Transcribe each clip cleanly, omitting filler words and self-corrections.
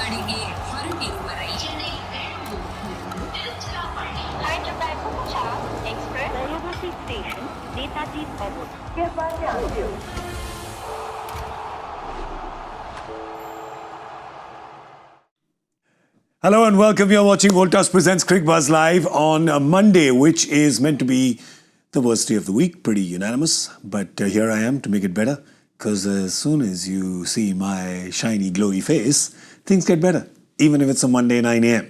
ಕಡೆಗೆ ಹೊರಟಿರುವರೆ Hello and welcome. You're watching Voltas presents Cricbuzz live on Monday, which is meant to be the worst day of the week. Pretty unanimous, but here I am to make it better. Because as soon as you see my shiny, glowy face, things get better. Even if it's a Monday 9 a.m.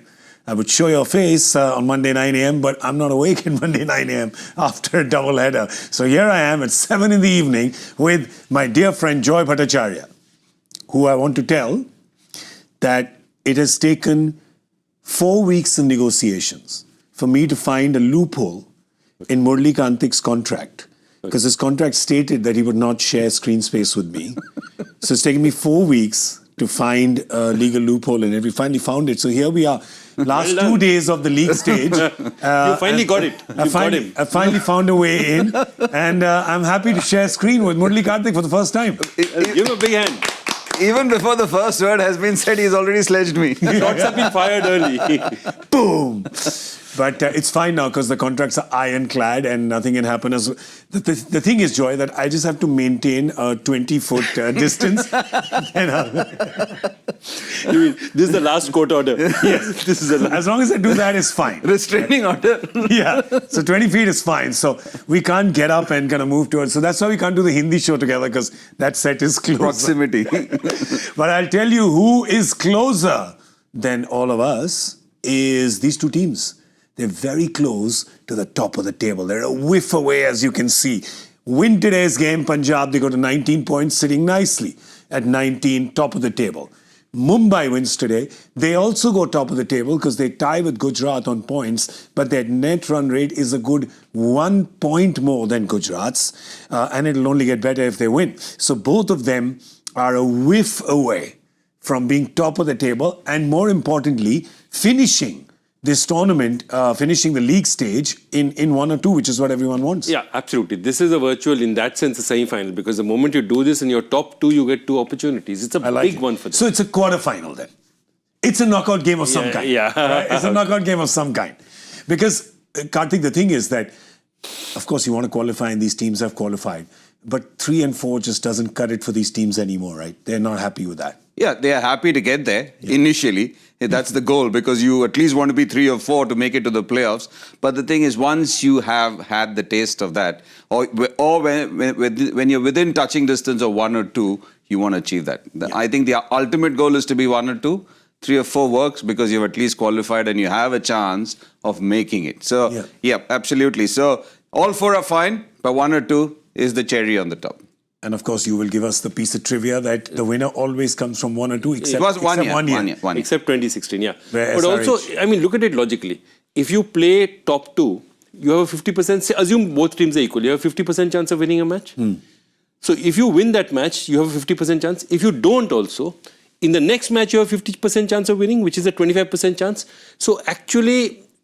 I would show your face on Monday 9 a.m., but I'm not awake at Monday 9 a.m. after a double header. So here I am at 7 in the evening with my dear friend Joy Bhattacharya, who I want to tell that it has taken 4 weeks in negotiations for me to find a loophole in Murali Kartik's contract. Because his contract stated that he would not share screen space with me. So it's taken me 4 weeks to find a legal loophole in it. We finally found it. So here we are. Last 2 days of the league stage. You finally got it. I finally found a way in. And I'm happy to share screen with Murali Kartik for the first time. Give him a big hand. Even before the first word has been said, he's already sledged me. Shots have been fired early. Boom! But it's fine now because the contracts are ironclad and nothing can happen. The thing is, Joy, that I just have to maintain a 20-foot distance. You mean, this is the last court order. Yes. This is the last. As long as I do that, it's fine. Restraining order. Yeah. So 20 feet is fine. So we can't get up and kind of move towards. So that's why we can't do the Hindi show together because that set is closer. Proximity. But I'll tell you who is closer than all of us is these two teams. They're very close to the top of the table. They're a whiff away, as you can see. Win today's game, Punjab, they go to 19 points, sitting nicely at 19, top of the table. Mumbai wins today. They also go top of the table because they tie with Gujarat on points, but their net run rate is a good 1 point more than Gujarat's, and it'll only get better if they win. So both of them are a whiff away from being top of the table and, more importantly, finishing this tournament, finishing the league stage in 1 or 2, which is what everyone wants. Yeah, absolutely. This is a virtual, in that sense, a semi-final because the moment you do this in your top 2, you get 2 opportunities. It's a big one for them. So it's a quarter-final then. It's a knockout game of some kind. Yeah. Right? It's a knockout game of some kind. Because, Kartik, the thing is that, of course, you want to qualify and these teams have qualified. But 3 and 4 just doesn't cut it for these teams anymore, right? They're not happy with that. Yeah, they are happy to get there initially. That's the goal because you at least want to be 3 or 4 to make it to the playoffs. But the thing is, once you have had the taste of that, or when you're within touching distance of 1 or 2, you want to achieve that. I think the ultimate goal is to be 1 or 2. 3 or 4 works because you've at least qualified and you have a chance of making it. So, yeah, absolutely. So, all 4 are fine, but 1 or 2 is the cherry on the top. And of course, you will give us the piece of trivia that the winner always comes from 1 or 2, except, it was one year. Except 2016, yeah. Where But SRH. also, I mean, look at it logically. If you play top 2, you have a 50%, assume both teams are equal, you have a 50% chance of winning a match. So if you win that match, you have a 50% chance. If you don't also, in the next match, you have a 50% chance of winning, which is a 25% chance. So actually,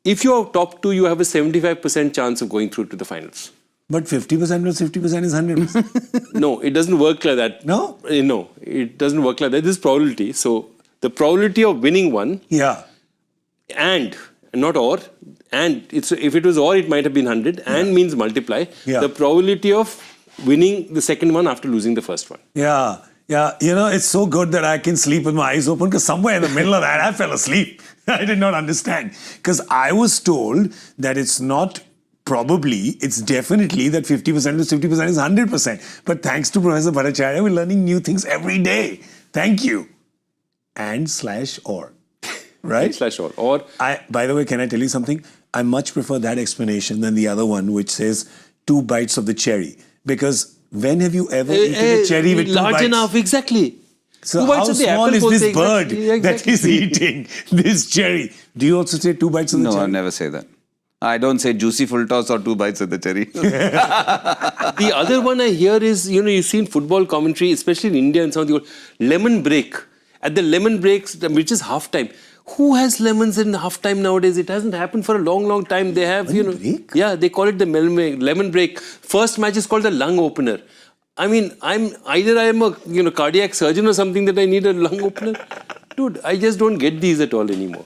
if you are top 2, you have a 75% chance of going through to the finals. But 50% plus 50% is 100%. No, it doesn't work like that. No? No, it doesn't work like that. This is probability. So the probability of winning one and not or, and if it was or, it might have been 100 and means multiply. The probability of winning the second one after losing the first one. Yeah. You know, it's so good that I can sleep with my eyes open because somewhere in the middle of that, I fell asleep. I did not understand. Because I was told that it's not probably, it's definitely that 50% plus 50% is 100%. But thanks to Professor Bhattacharya, we're learning new things every day. Thank you. And/or. Right? And/or. Or. By the way, can I tell you something? I much prefer that explanation than the other one, which says 2 bites of the cherry. Because when have you ever eaten a cherry with 2 bites? Large enough, exactly. So how small is this bird that is eating this cherry? Do you also say 2 bites of the cherry? No, I never say that. I don't say juicy full toss or 2 bites of the cherry. The other one I hear is, you know, you see in football commentary, especially in India and some of the lemon break. At the lemon breaks, which is half time. Who has lemons in half time nowadays? It hasn't happened for a long, long time. They have, break? Yeah, they call it the lemon break. First match is called the lung opener. I mean, I'm a cardiac surgeon or something that I need a lung opener. Dude, I just don't get these at all anymore.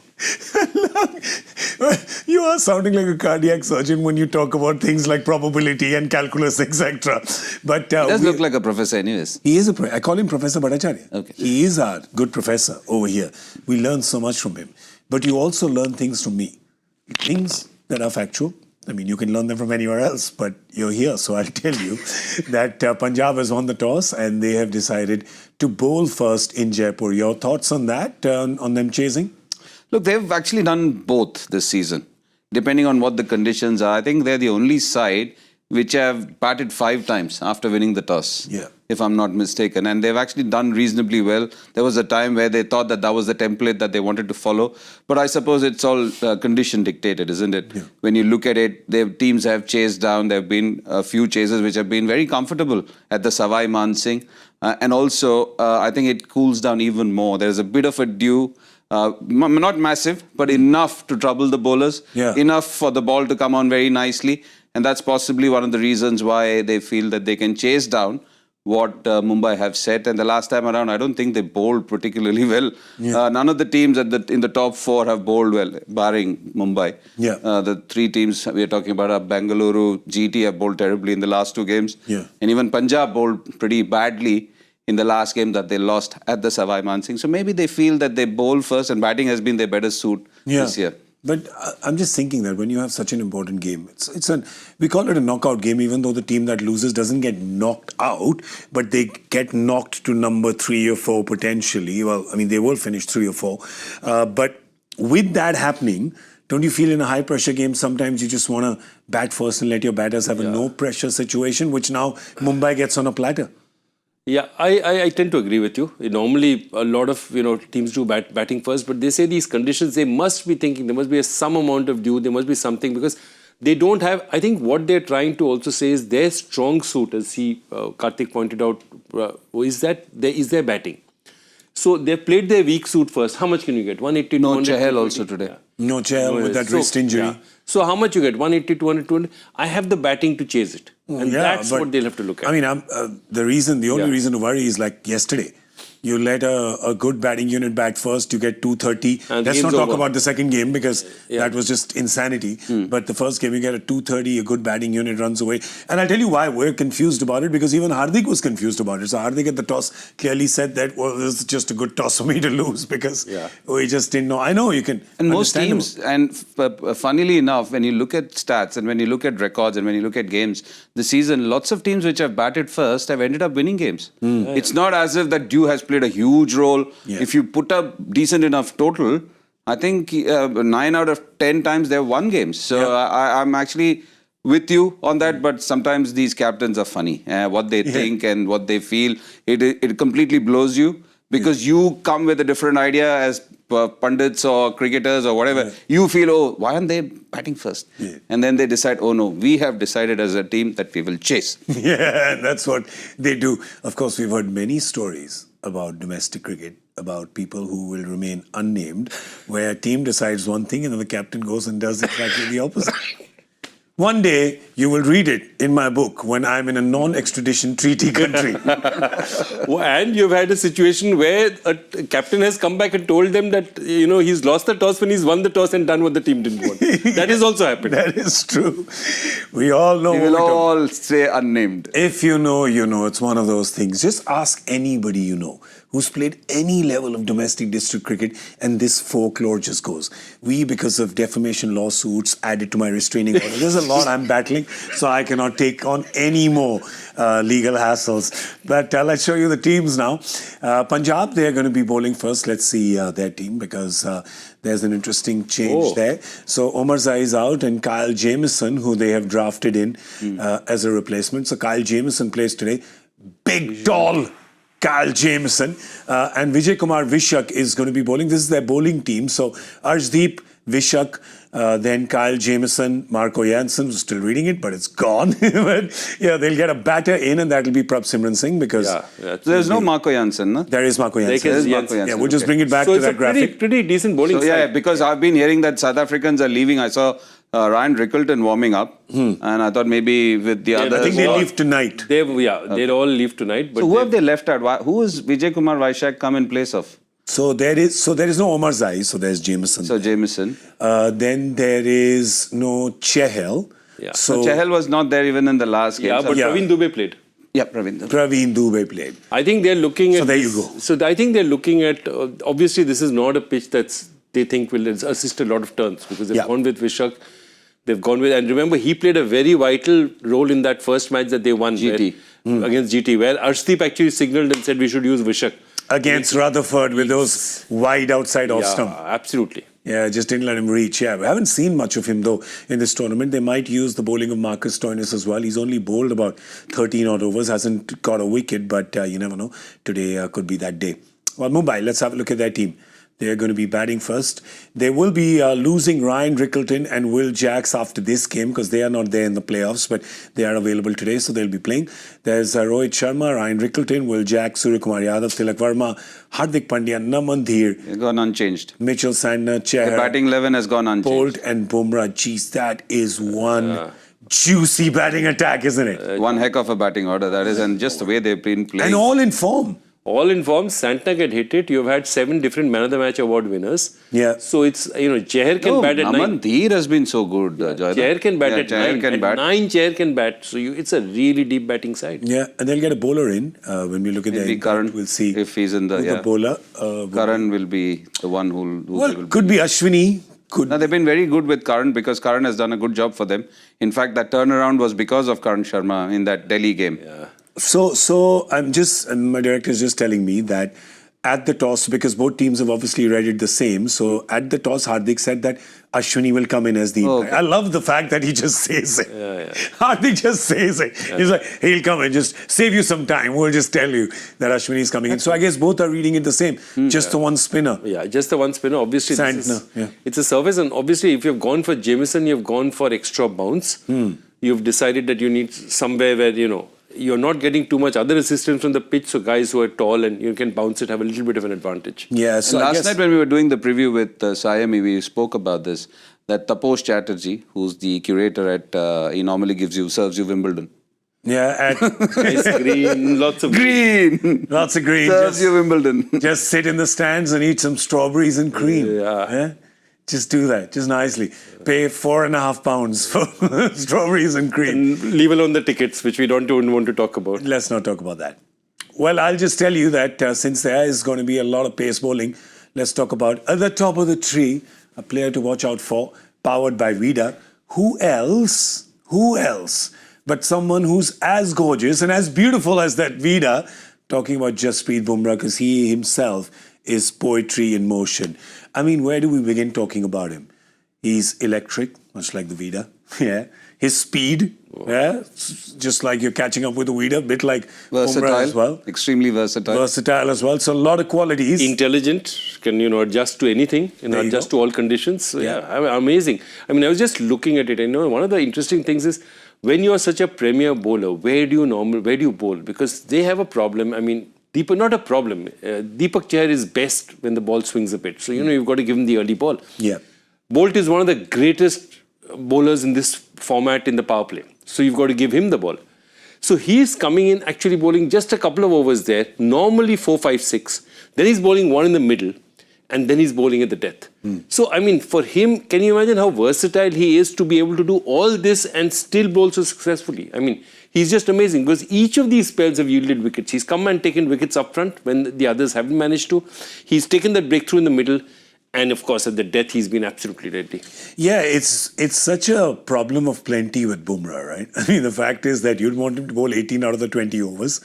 You are sounding like a cardiac surgeon when you talk about things like probability and calculus, etc. But He does look like a professor anyways. he is I call him Professor Bhattacharjya. Okay. He is our good professor over here. We learn so much from him. But you also learn things from me. Things that are factual. I mean, you can learn them from anywhere else, but you're here, so I'll tell you that Punjab has won the toss and they have decided to bowl first in Jaipur. Your thoughts on that, on them chasing? Look, they've actually done both this season, depending on what the conditions are. I think they're the only side which have batted 5 times after winning the toss, Yeah. if I'm not mistaken. And they've actually done reasonably well. There was a time where they thought that was the template that they wanted to follow. But I suppose it's all condition dictated, isn't it? Yeah. When you look at it, their teams have chased down. There have been a few chases which have been very comfortable at the Savai Man Singh. And also, I think it cools down even more. There's a bit of a dew. Not massive, but enough to trouble the bowlers. Yeah. Enough for the ball to come on very nicely. And that's possibly one of the reasons why they feel that they can chase down what Mumbai have set. And the last time around, I don't think they bowled particularly well. Yeah. None of the teams in the top 4 have bowled well, barring Mumbai. Yeah. The 3 teams we are talking about are Bengaluru, GT have bowled terribly in the last 2 games. Yeah. And even Punjab bowled pretty badly in the last game that they lost at the Savai Man Singh. So maybe they feel that they bowl first and batting has been their better suit this year. But I'm just thinking that when you have such an important game, we call it a knockout game, even though the team that loses doesn't get knocked out, but they get knocked to number 3 or 4 potentially. Well, I mean, they will finish 3 or 4. But with that happening, don't you feel in a high pressure game, sometimes you just want to bat first and let your batters have a no pressure situation, which now Mumbai gets on a platter? Yeah, I tend to agree with you. Normally, a lot of teams do batting first, but they say these conditions, they must be thinking there must be some amount of dew, there must be something, because they don't have. I think what they're trying to also say is their strong suit, as Kartik pointed out, is their batting. So they've played their weak suit first. How much can you get? 180. No 200, Chahal also today. Yeah. No Chahal with that wrist injury. Yeah. So how much you get? 180, 200, 200. I have the batting to chase it. And that's what they'll have to look at. I mean, the only reason to worry is like yesterday. You let a good batting unit bat first, you get 230. And Let's not talk over. about the second game because that was just insanity. But the first game, you get a 230, a good batting unit runs away. And I'll tell you why we're confused about it, because even Hardik was confused about it. So Hardik at the toss clearly said that, well, this is just a good toss for me to lose because we just didn't know. I know you can. And most teams, and funnily enough, when you look at stats and when you look at records and when you look at games this season, lots of teams which have batted first have ended up winning games. It's not as if that dew has played a huge role. If you put up decent enough total, I think 9 out of 10 times they've won games. So I'm actually with you on that, but sometimes these captains are funny. What they think and what they feel, it completely blows you because you come with a different idea as pundits or cricketers or whatever. You feel, oh, why aren't they batting first? And then they decide, oh no, we have decided as a team that we will chase. Yeah, that's what they do. Of course, we've heard many stories about domestic cricket, about people who will remain unnamed, where a team decides one thing and then the captain goes and does exactly the opposite. One day, you will read it in my book when I'm in a non-extradition treaty country. And you've had a situation where a captain has come back and told them that, he's lost the toss when he's won the toss and done what the team didn't want. That has also happened. That is true. We all know. We will all stay unnamed. If you know, you know. It's one of those things. Just ask anybody you know who's played any level of domestic district cricket and this folklore just goes. Because of defamation lawsuits added to my restraining order. There's a lot I'm battling, so I cannot take on any more legal hassles. But let's show you the teams now. Punjab, they're going to be bowling first. Let's see their team because there's an interesting change there. So Omar Zai is out and Kyle Jamieson, who they have drafted in as a replacement. So Kyle Jamieson plays today. Big, tall Kyle Jamieson. And Vijay Kumar Vishak is going to be bowling. This is their bowling team. So Arshdeep, Vishak, then Kyle Jamieson, Marco Jansen, who's still reading it, but it's gone. But yeah, they'll get a batter in and that'll be Prabh Simran Singh because... There's no Marco Jansen, no? There is Marco Jansen. There is Marco Jansen. Yeah, we'll just bring it back to that graphic. Pretty decent bowling side. Yeah, because I've been hearing that South Africans are leaving. I saw Ryan Rickelton warming up and I thought maybe with the others... I think they leave tonight. They'll all leave tonight. But so who have they left out? Who is Vijay Kumar Vishak come in place of? So there is no Omar Zai, so there's Jameson. So Jameson. Then there is no Chahal. Yeah. So Chahal was not there even in the last game. Yeah, but Yeah. Praveen Dubey played. Yeah, Praveen. Praveen Dubey played. I think they're looking at. So there you go. So I think they're looking at. Obviously, this is not a pitch they think will assist a lot of turns because they've Yeah. gone with Vishak. They've gone with, and remember, he played a very vital role in that first match that they won GT. against GT, where Arshdeep actually signalled and said we should use Vishak. Against Rutherford with those wide outside off Yeah, stump. absolutely. Yeah, just didn't let him reach. Yeah, we haven't seen much of him though in this tournament. They might use the bowling of Marcus Stoinis as well. He's only bowled about 13 odd overs, hasn't got a wicket, but you never know. Today could be that day. Well, Mumbai, let's have a look at their team. They're going to be batting first. They will be losing Ryan Rickleton and Will Jacks after this game because they are not there in the playoffs, but they are available today, so they'll be playing. There's Rohit Sharma, Ryan Rickleton, Will Jacks, Suryakumar Yadav, Tilak Verma, Hardik Pandya, Naman Dhir, It's gone unchanged. Mitchell Santner, The Chahal, batting 11 has gone unchanged. Bolt and Bumrah. Geez, that is one juicy batting attack, isn't it? One heck of a batting order, that is, and just the way they've been playing. And all in form. All in form, Santner get hit it. You've had 7 different Man of the Match award winners. Yeah. So it's, Chahar can bat at 9. Naman Dhir has been so good, Joyda. Chahar can bat at Chahar 9. can At bat. 9, Chahar can bat. So it's a really deep batting side. Yeah, and they'll get a bowler in. When we look at Maybe the Karan, we'll see if he's in the, who yeah. the bowler. Karan will be the one who Well, will could be Ashwini. Could No, they've been very good with Karan because Karan has done a good job for them. In fact, that turnaround was because of Karan Sharma in that Delhi game. Yeah. So and my director is just telling me that at the toss, because both teams have obviously read it the same, so at the toss, Hardik said that Ashwini will come in as the impact. I love the fact that he just says it. Hardik just says it. He's like, he'll come in, just save you some time. We'll just tell you that Ashwini is coming in. So I guess both are reading it the same. Just the one spinner. Yeah, just the one spinner. Obviously, Santner, it's a service, and obviously, if you've gone for Jameson, you've gone for extra bounce. You've decided that you need somewhere where you're not getting too much other assistance from the pitch, so guys who are tall and you can bounce it have a little bit of an advantage. Yeah. So And I last guess, night when we were doing the preview with Sayami, we spoke about this, that Taposh Chatterjee, who's the curator at, he normally serves you Wimbledon. yeah, Nice green, lots of Green! lots of green. Serves you Wimbledon. Just sit in the stands and eat some strawberries and cream. Yeah. Just do that, just nicely. Pay £4.50 for strawberries and cream. And leave alone the tickets, which we don't even want to talk about. Let's not talk about that. Well, I'll just tell you that since there is going to be a lot of pace bowling, let's talk about at the top of the tree, a player to watch out for, powered by Vida. Who else but someone who's as gorgeous and as beautiful as that Vida, talking about Jasprit Bumrah, because he himself is poetry in motion. I mean, where do we begin talking about him? He's electric, much like the Vida. Yeah. His speed, yeah, just like you're catching up with the Vida, a bit like Bumrah as well. Extremely versatile. Versatile as well. So a lot of qualities. Intelligent, can adjust to anything, adjust to all conditions. So amazing. I mean, I was just looking at it. One of the interesting things is when you are such a premier bowler, where do you bowl? Because they have a problem. I mean, not a problem. Deepak Chahar is best when the ball swings a bit. So, you've got to give him the early ball. Yeah. Bolt is one of the greatest bowlers in this format in the power play. So, you've got to give him the ball. So, he's coming in actually bowling just a couple of overs there, normally 4, 5, 6. Then he's bowling one in the middle, and then he's bowling at the death. So, I mean, for him, can you imagine how versatile he is to be able to do all this and still bowl so successfully? I mean, he's just amazing because each of these spells have yielded wickets. He's come and taken wickets up front when the others haven't managed to. He's taken that breakthrough in the middle. And of course, at the death, he's been absolutely deadly. Yeah, it's such a problem of plenty with Bumrah, right? I mean, the fact is that you'd want him to bowl 18 out of the 20 overs.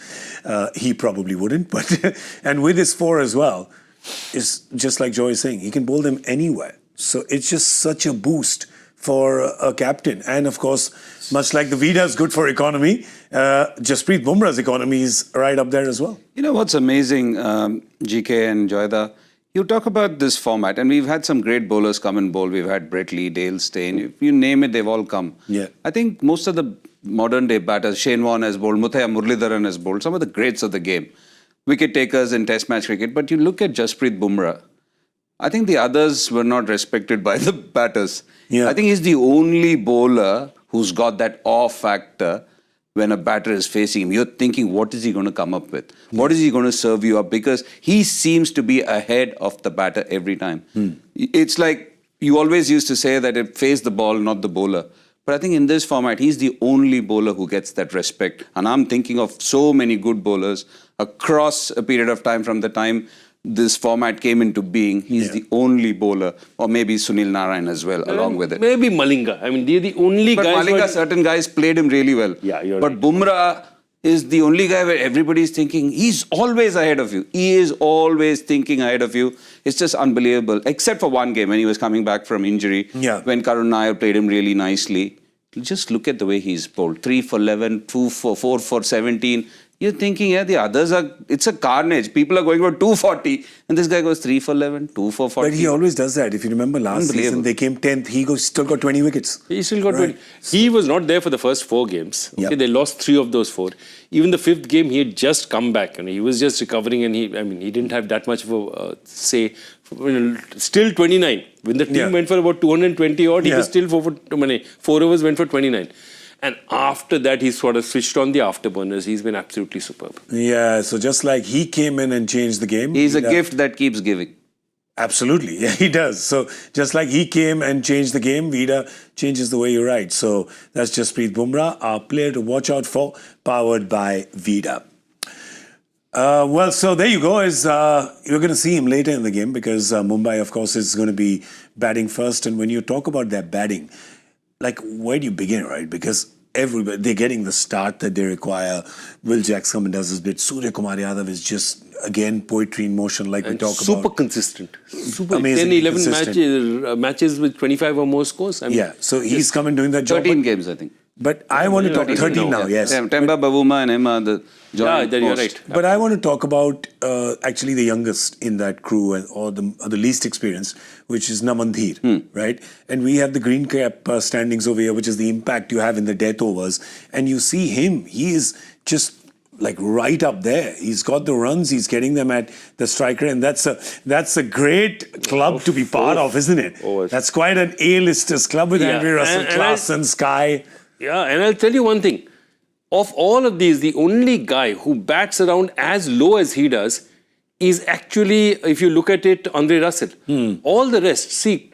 He probably wouldn't. But and with his 4 as well, it's just like Joy is saying, he can bowl them anywhere. So it's just such a boost for a captain. And of course, much like the Vida is good for economy, Jasprit Bumrah's economy is right up there as well. You know what's amazing, GK and Joyda? You talk about this format, and we've had some great bowlers come and bowl. We've had Brett Lee, Dale Steyn. If you name it, they've all come. Yeah. I think most of the modern-day batters, Shane Warne has bowled, Muthiah Muralidharan has bowled, some of the greats of the game. Wicket takers in Test match cricket. But you look at Jasprit Bumrah, I think the others were not respected by the batters. Yeah. I think he's the only bowler who's got that awe factor when a batter is facing him. You're thinking, what is he going to come up with? What is he going to serve you up? Because he seems to be ahead of the batter every time. It's like you always used to say that it face the ball, not the bowler. But I think in this format, he's the only bowler who gets that respect. And I'm thinking of so many good bowlers across a period of time from the time this format came into being. He's the only bowler, or maybe Sunil Narayan as well, along with it. Maybe Malinga. I mean, they're the only But guys. Malinga, certain guys played him really well. Yeah, you're but right. Bumrah is the only guy where everybody's thinking, he's always ahead of you. He is always thinking ahead of you. It's just unbelievable. Except for one game when he was coming back from injury, when Karun Nair played him really nicely. Just look at the way he's bowled. 3 for 11, 4 for 17. You're thinking, the others are, it's a carnage. People are going for 240 and this guy goes 3 for 11, 2 for 40. But he always does that. If you remember last season, they came 10th. He still got 20 wickets. He still got 20. He was not there for the first 4 games. Okay, they lost 3 of those 4. Even the 5th game, he had just come back. And he was just recovering and he didn't have that much of a say. Still 29. When the team went for about 220 odd, he was still 4 overs went for 29. And after that, he sort of switched on the afterburners. He's been absolutely superb. Yeah, so just like he came in and changed the game. He's a gift that keeps giving. Absolutely, yeah, he does. So just like he came and changed the game, Vida changes the way you write. So that's Jasprit Bumrah, our player to watch out for, powered by Vida. Well, so there you go. You're going to see him later in the game because Mumbai, of course, is going to be batting first. And when you talk about their batting, like, where do you begin, right? Because they're getting the start that they require. Will Jacks come and does his bit. Surya Kumar Yadav is just, again, poetry in motion like we talk about. Super consistent. Super amazing. 10, 11 matches with 25 or more scores. So he's come and doing that job. 13 games, I think. But I want to talk 13 now, yes. Temba, Bavuma and Emma, the joint you're post. right. But I want to talk about actually the youngest in that crew or the least experienced, which is Dhir, right? And we have the green cap standings over here, which is the impact you have in the death overs. And you see him, he is just like right up there. He's got the runs, he's getting them at the striker, and that's a great club to be part of, isn't it? That's quite an A-listers club with Andre Russell, Klaasen, Sky. Yeah, and I'll tell you one thing. Of all of these, the only guy who bats around as low as he does is actually, if you look at it, Andre Russell. All the rest, see,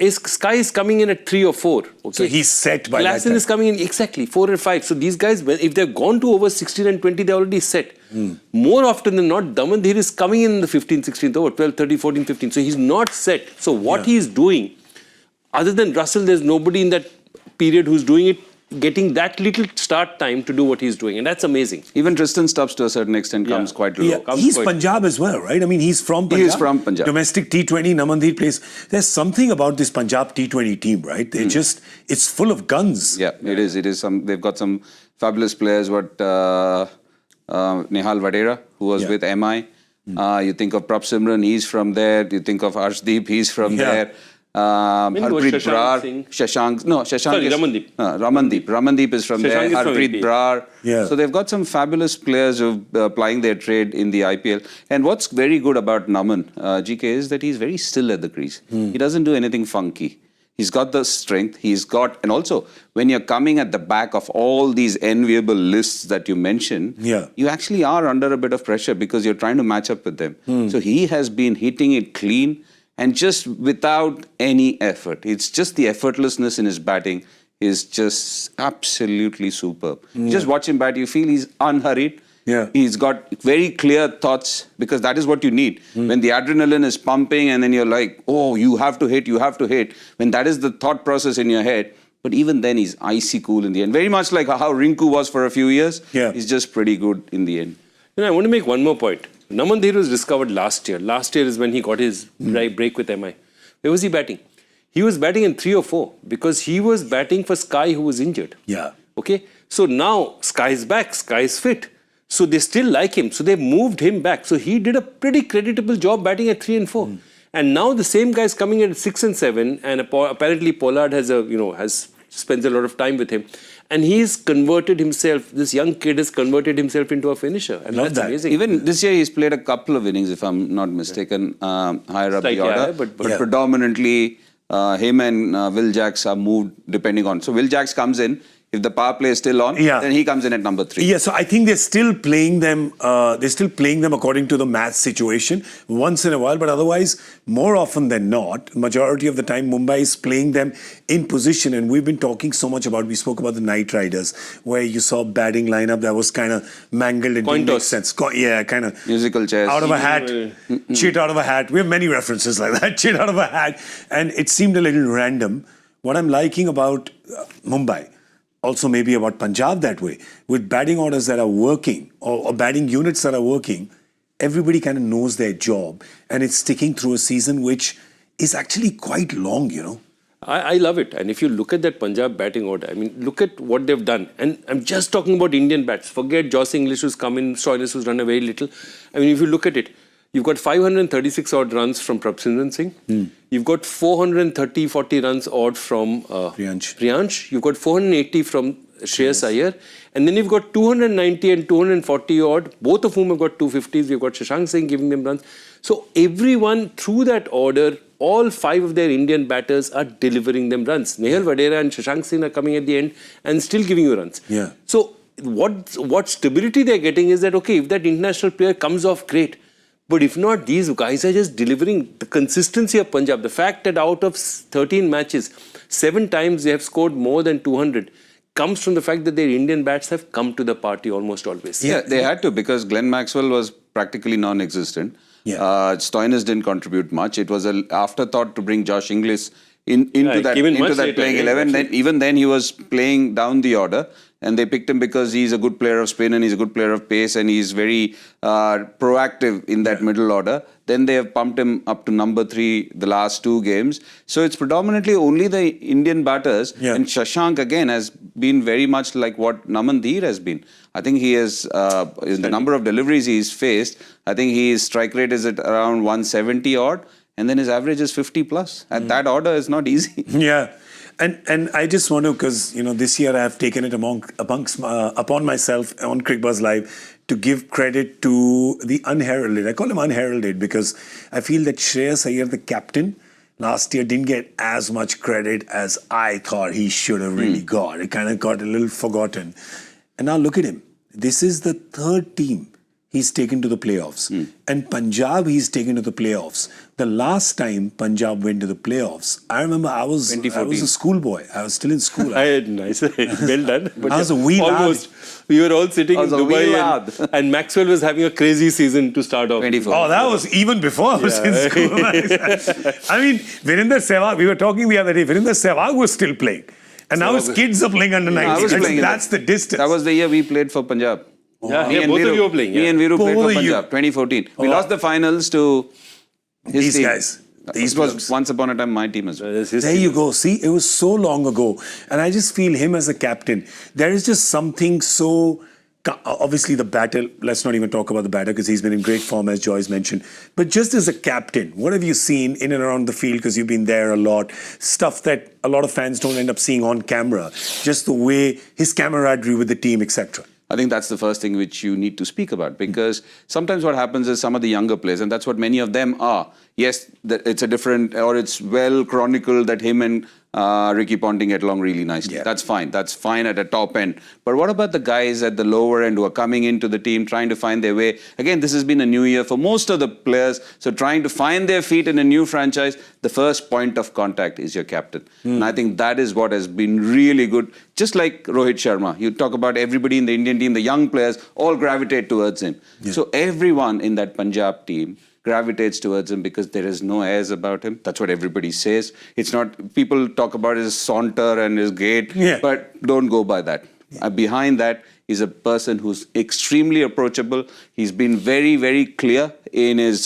Sky is coming in at 3 or 4. Okay? So he's set by that Klaasen time. is coming in exactly 4 or 5. So these guys, if they've gone to over 16 and 20, they're already set. More often than not, Dhir is coming in the 15th, 16th over, 12, 13, 14, 15. So he's not set. So what he's doing, other than Russell, there's nobody in that period who's doing it, getting that little start time to do what he's doing. And that's amazing. Even Tristan Stubbs to a certain extent comes quite low. He's Punjab as well, right? I mean, he's from Punjab. He is from Punjab. Domestic T20, Dhir plays. There's something about this Punjab T20 team, right? They it's full of guns. Yeah, it is. They've got some fabulous players. Nihal Vadera, who was with MI. You think of Prab Simran, he's from there. You think of Arshdeep, he's from there. Harpreet Brar, Ramandeep is from there. Harpreet Brar. So they've got some fabulous players who are plying their trade in the IPL. And what's very good about Naman, GK, is that he's very still at the crease. He doesn't do anything funky. He's got the strength. And also, when you're coming at the back of all these enviable lists that you mentioned, you actually are under a bit of pressure because you're trying to match up with them. So he has been hitting it clean. And just without any effort. It's just the effortlessness in his batting is just absolutely superb. You just watch him bat, you feel he's unhurried. He's got very clear thoughts because that is what you need. When the adrenaline is pumping and then you're like, oh, you have to hit. When that is the thought process in your head. But even then, he's icy cool in the end. Very much like how Rinku was for a few years. He's just pretty good in the end. I want to make one more point. Dhir was discovered last year. Last year is when he got his break with MI. Where was he batting? He was batting in 3 or 4 because he was batting for Sky, who was injured. Okay? So now Sky is back. Sky is fit. So they still like him. So they moved him back. So he did a pretty creditable job batting at 3 and 4. And now the same guy is coming in at 6 and 7. And apparently Pollard spends a lot of time with him. And he's converted himself, this young kid has converted himself into a finisher. And that's amazing. Even this year, he's played a couple of innings, if I'm not mistaken, higher up the order. But predominantly, him and Will Jacks are moved depending on. So Will Jacks comes in. If the power play is still on, then he comes in at number 3. Yeah, so I think they're still playing them. They're still playing them according to the match situation once in a while, but otherwise, more often than not, majority of the time, Mumbai is playing them in position. And we've been talking so much about. We spoke about the Knight Riders, where you saw batting lineup that was kind of mangled. It didn't make sense. Yeah, kind of musical chairs out of a hat, chit out of a hat. We have many references like that, chit out of a hat, and it seemed a little random. What I'm liking about Mumbai. Also maybe about Punjab that way, with batting orders that are working or batting units that are working, everybody kind of knows their job and it's sticking through a season which is actually quite long, you know. I love it. And if you look at that Punjab batting order, I mean, look at what they've done. And I'm just talking about Indian bats. Forget Joss English who's come in, Stoinis who's run a very little. I mean, if you look at it, you've got 536 odd runs from Prabhsinhan Singh. You've got 430-40 runs odd from Priyansh. You've got 480 from Shreyas Iyer. And then you've got 290 and 240 odd, both of whom have got 250s. You've got Shashank Singh giving them runs. So everyone through that order, all 5 of their Indian batters are delivering them runs. Nehal Vadera and Shashank Singh are coming at the end and still giving you runs. Yeah. So what stability they're getting is that, okay, if that international player comes off, great. But if not, these guys are just delivering the consistency of Punjab. The fact that out of 13 matches, 7 times they have scored more than 200 comes from the fact that their Indian bats have come to the party almost always. Yeah, they had to, because Glenn Maxwell was practically non-existent. Stoinis didn't contribute much. It was an afterthought to bring Josh Inglis into that playing 11. Then, even then, he was playing down the order. And they picked him because he's a good player of spin and he's a good player of pace and he's very proactive in that middle order. Then they have pumped him up to number 3 the last 2 games. So it's predominantly only the Indian batters. And Shashank again has been very much like what Naman Dhir has been. I think he has, in the number of deliveries he's faced, I think his strike rate is at around 170 odd. And then his average is 50 plus. And that order is not easy. Yeah. And I just want to, because, you know, this year I have taken it upon myself on Cricbuzz Live to give credit to the unheralded. I call him unheralded because I feel that Shreyas Iyer, the captain, last year didn't get as much credit as I thought he should have really got. It kind of got a little forgotten. And now look at him. This is the 3rd team he's taken to the playoffs. And Punjab he's taken to the playoffs. The last time Punjab went to the playoffs, I remember I was a schoolboy. I was still in school. Nice. Well done. But I was a wee almost. We were all sitting in Dubai and Maxwell was having a crazy season to start off. 24. Oh, that was even before I was in school. I mean, Virender Sehwag, we were talking the other day, Virender Sehwag was still playing. And now his kids are playing under 19. That's the distance. That was the year we played for Punjab. Both of you were playing. Me and Viru played for Punjab, 2014. We lost the finals to these team. guys. This was once upon a time my team as well. There you go. See, it was so long ago. And I just feel him as a captain. There is just something so... Obviously, the batter, let's not even talk about the batter because he's been in great form, as Joyce mentioned. But just as a captain, what have you seen in and around the field, because you've been there a lot, stuff that a lot of fans don't end up seeing on camera, just the way his camaraderie with the team, etc.? I think that's the first thing which you need to speak about, because sometimes what happens is some of the younger players, and that's what many of them are. Yes, it's a different, or it's well chronicled that him and Ricky Ponting get along really nicely. That's fine. That's fine at the top end. But what about the guys at the lower end who are coming into the team, trying to find their way? Again, this has been a new year for most of the players. So trying to find their feet in a new franchise, the first point of contact is your captain. And I think that is what has been really good. Just like Rohit Sharma, you talk about everybody in the Indian team, the young players all gravitate towards him. So everyone in that Punjab team gravitates towards him because there is no airs about him. That's what everybody says. It's not, people talk about his saunter and his gait, but don't go by that. Behind that is a person who's extremely approachable. He's been very, very clear in his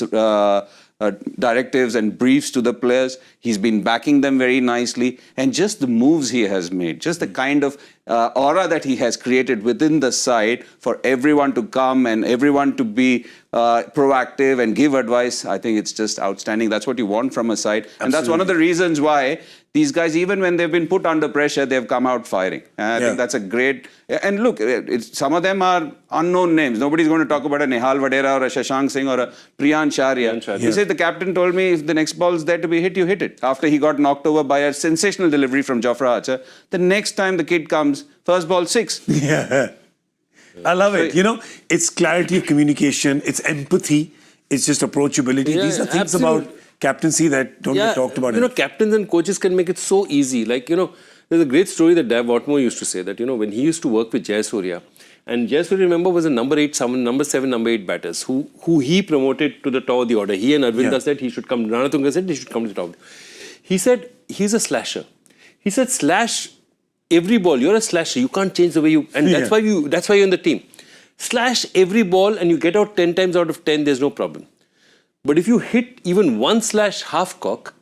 directives and briefs to the players. He's been backing them very nicely. And just the moves he has made, just the kind of aura that he has created within the side for everyone to come and everyone to be proactive and give advice, I think it's just outstanding. That's what you want from a side. And that's one of the reasons why these guys, even when they've been put under pressure, they've come out firing. And I think that's a great... And look, some of them are unknown names. Nobody's going to talk about a Nehal Vadera or a Shashank Singh or a Priyansh Arya. You say the captain told me if the next ball is there to be hit, you hit it. After he got knocked over by a sensational delivery from Jofra Archer, the next time the kid comes, becomes first ball 6. Yeah. I love it. You know, it's clarity of communication, it's empathy, it's just approachability. Yeah, These are things absolute. about captaincy that don't get talked about. You know, captains and coaches can make it so easy. Like, you know, there's a great story that Dave Watmore used to say that, you know, when he used to work with Jayasurya, and Jayasurya, remember, was a number 7, number 8 batters who he promoted to the top of the order. He and Arvinda said he should come, Ranatunga said he should come to the top. He said, he's a slasher. He said, slash every ball. You're a slasher. You can't change the way you... And that's why you're in the team. Slash every ball and you get out 10 times out of 10, there's no problem. But if you hit even one slash half cock,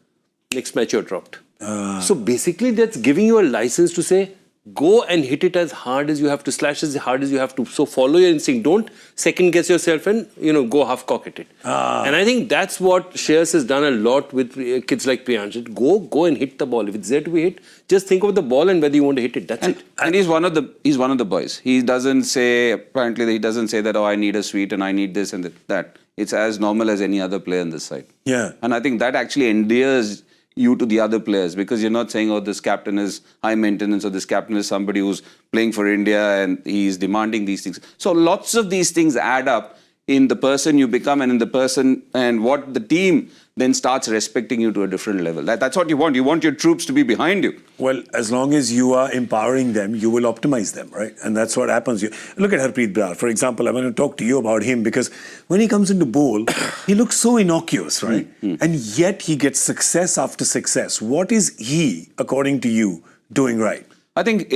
next match you're dropped. So basically that's giving you a license to say, go and hit it as hard as you have to, slash as hard as you have to. So follow your instinct. Don't second guess yourself and, you know, go half cock at it. And I think that's what Shreyas has done a lot with kids like Priyansh. Go and hit the ball. If it's there to be hit, just think of the ball and whether you want to hit it. That's it. And he's one of the boys. He doesn't say, apparently he doesn't say that, oh, I need a sweet and I need this and that. It's as normal as any other player on this side. Yeah. And I think that actually endears you to the other players, because you're not saying, oh, this captain is high maintenance, or this captain is somebody who's playing for India and he's demanding these things. So lots of these things add up in the person you become and in the person and what the team then starts respecting you to a different level. That's what you want. You want your troops to be behind you. Well, as long as you are empowering them, you will optimize them, right? And that's what happens. Look at Harpreet Brar, for example. I want to talk to you about him because when he comes into bowl, he looks so innocuous, right? And yet he gets success after success. What is he, according to you, doing right? I think,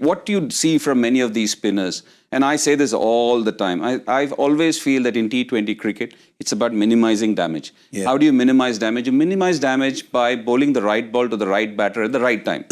what you see from many of these spinners, and I say this all the time, I've always feel that in T20 cricket, it's about minimizing damage. Yeah. How do you minimize damage? You minimize damage by bowling the right ball to the right batter at the right time.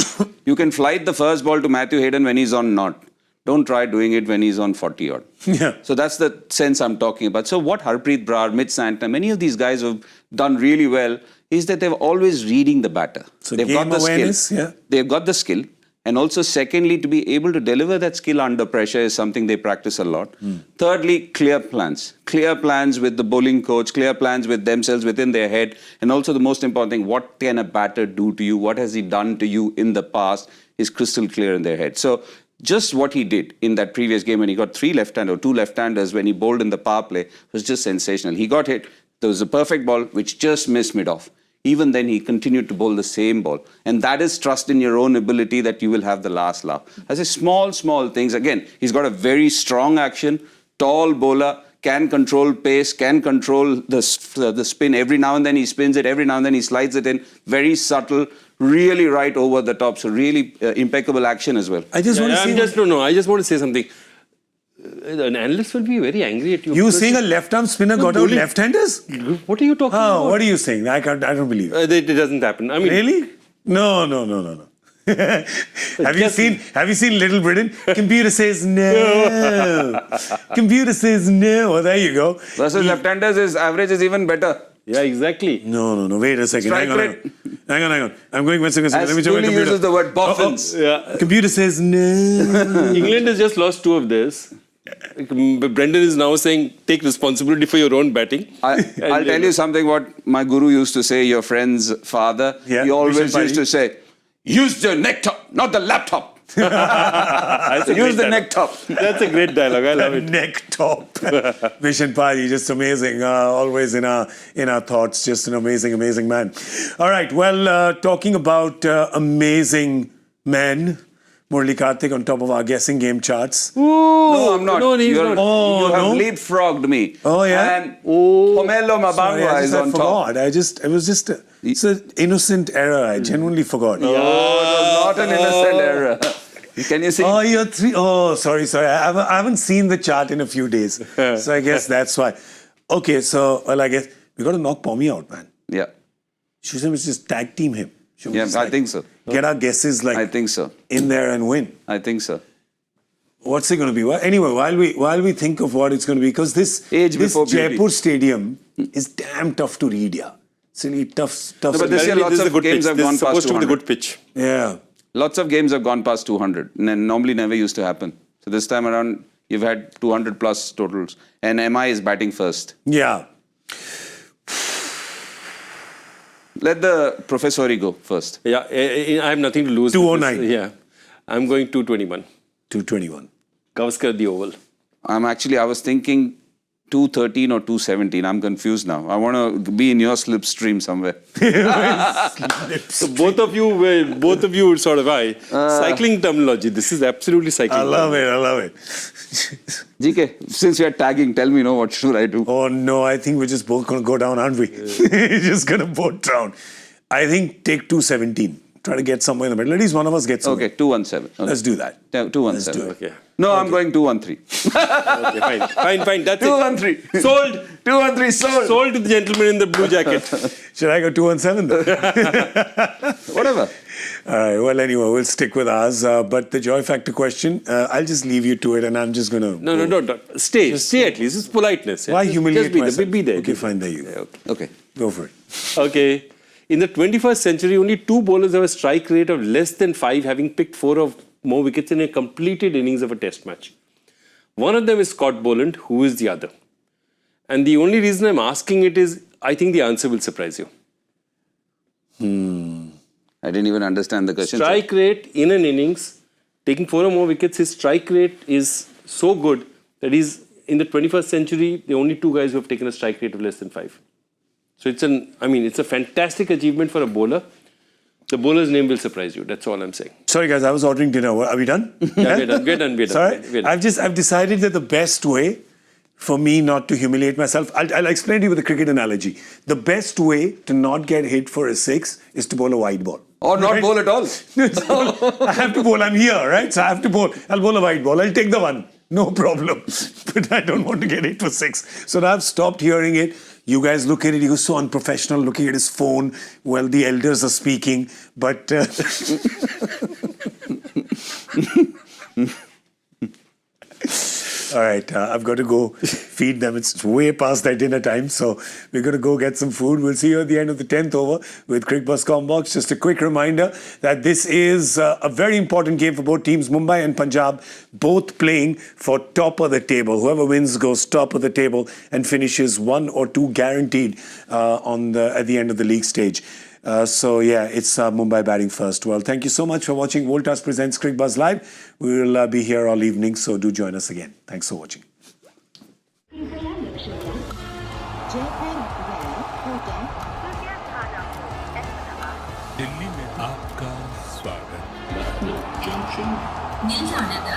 You can flight the first ball to Matthew Hayden when he's on not. Don't try doing it when he's on 40 odd. Yeah. So that's the sense I'm talking about. So what Harpreet Brar, Mitch Santner, many of these guys have done really well is that they're always reading the batter. So they've game got the awareness, skill. They've got the skill. And also, secondly, to be able to deliver that skill under pressure is something they practice a lot. Thirdly, clear plans. Clear plans with the bowling coach, clear plans with themselves within their head. And also the most important thing, what can a batter do to you? What has he done to you in the past is crystal clear in their head. So just what he did in that previous game when he got 2 left-handers when he bowled in the power play was just sensational. He got hit. There was a perfect ball which just missed mid-off. Even then, he continued to bowl the same ball. And that is trust in your own ability that you will have the last laugh. As a small things. Again, he's got a very strong action, tall bowler, can control pace, can control the spin. Every now and then he spins it, every now and then he slides it in. Very subtle, really right over the top. So really impeccable action as well. I just want to say something. An analyst will be very angry at you. You saying a left-arm spinner got out left-handers? What are you talking about? What are you saying? I don't believe it. It doesn't happen. I mean, really? No. Have you seen Little Britain? Computer says no. Computer says no. Oh, there you go. Versus left-handers, his average is even better. Yeah, exactly. No. Wait a second. Hang on. I'm going 1 second. As Let me check my computer. uses the word boffins. Yeah. Computer says no. England has just lost 2 of this. Brendan is now saying, take responsibility for your own batting. I'll tell you something what my guru used to say, your friend's father. Yeah, he always used to say, use the neck top, not the laptop. Use the neck top. That's a great dialogue. I love it. Neck top. Vishen Padi, just amazing. Always in our thoughts. Just an amazing man. All right. Well, talking about amazing men. Murali Kartik on top of our guessing game charts. No, I'm not. No, he's not. You have leapfrogged me. Oh, yeah? And Pomelo Mabangwa is on top. It was just it's an innocent error. I genuinely forgot. No, it was not an innocent error. Can you see? Oh, you're 3. Oh, sorry. I haven't seen the chart in a few days. So I guess that's why. Okay, I guess we got to knock Pommy out, man. Yeah. Should we just tag team him? I think so. Get our guesses I think so. in there and win. I think so. What's it going to be? Well, anyway, while we think of what it's going to be, because this Jaipur stadium is damn tough to read, yeah. It's really tough. No, but this year lots of games have gone past 200. Supposed to be the good pitch. Yeah. Lots of games have gone past 200. Normally never used to happen. So this time around, you've had 200 plus totals. And MI is batting first. Yeah. Let the Professori go first. Yeah, I have nothing to lose. 209. Yeah. I'm going 221. 221. Gavaskar the oval. I was thinking 213 or 217. I'm confused now. I want to be in your slipstream somewhere. So both of you sort of cycling terminology. This is absolutely cycling. I love it. GK, since we are tagging, tell me, what should I do? Oh no, I think we're just both going to go down, aren't we? We're just going to both drown. I think take 217. Try to get somewhere in the middle. At least one of us gets somewhere. Okay, 217. Okay. Let's do that. 217. Let's do it. Okay. No, I'm going 213. Okay, fine. That's 213. it. Sold. 213 sold. Sold to the gentleman in the blue jacket. Should I go 217 then? Whatever. All right. Well, anyway, we'll stick with ours. But the joy factor question, I'll just leave you to it, and I'm just going to. No. Stay at least. It's politeness. Why humiliate Just be myself? there. Be there. Okay, fine. There you go. Okay. Go for it. Okay. In the 21st century, only 2 bowlers have a strike rate of less than 5, having picked 4 or more wickets in a completed innings of a test match. One of them is Scott Boland. Who is the other? And the only reason I'm asking it is, I think the answer will surprise you. I didn't even understand the question. Strike rate in an innings, taking 4 or more wickets, his strike rate is so good that he's, in the 21st century, the only 2 guys who have taken a strike rate of less than 5. So it's a fantastic achievement for a bowler. The bowler's name will surprise you. That's all I'm saying. Sorry, guys. I was ordering dinner. Are we done? Yeah, we're done. Sorry? We're done. I've decided that the best way for me not to humiliate myself, I'll explain to you with a cricket analogy. The best way to not get hit for a 6 is to bowl a wide ball. Or not bowl at all. I have to bowl. I'm here, right? So I have to bowl. I'll bowl a wide ball. I'll take the 1. No problem. But I don't want to get hit for 6. So now I've stopped hearing it. You guys look at it, he was so unprofessional, looking at his phone. Well, the elders are speaking, but... All right, I've got to go feed them. It's way past their dinner time, so we're going to go get some food. We'll see you at the end of the 10th over with Cricbuzz Combox. Just a quick reminder that this is a very important game for both teams. Mumbai and Punjab both playing for top of the table. Whoever wins goes top of the table and finishes 1 or 2 guaranteed at the end of the league stage. It's Mumbai batting first. Well, thank you so much for watching Voltas Presents Cricbuzz Live. We will be here all evening, so do join us again. Thanks for watching. Delhi में आपका स्वागत। നിൽ ജാനത്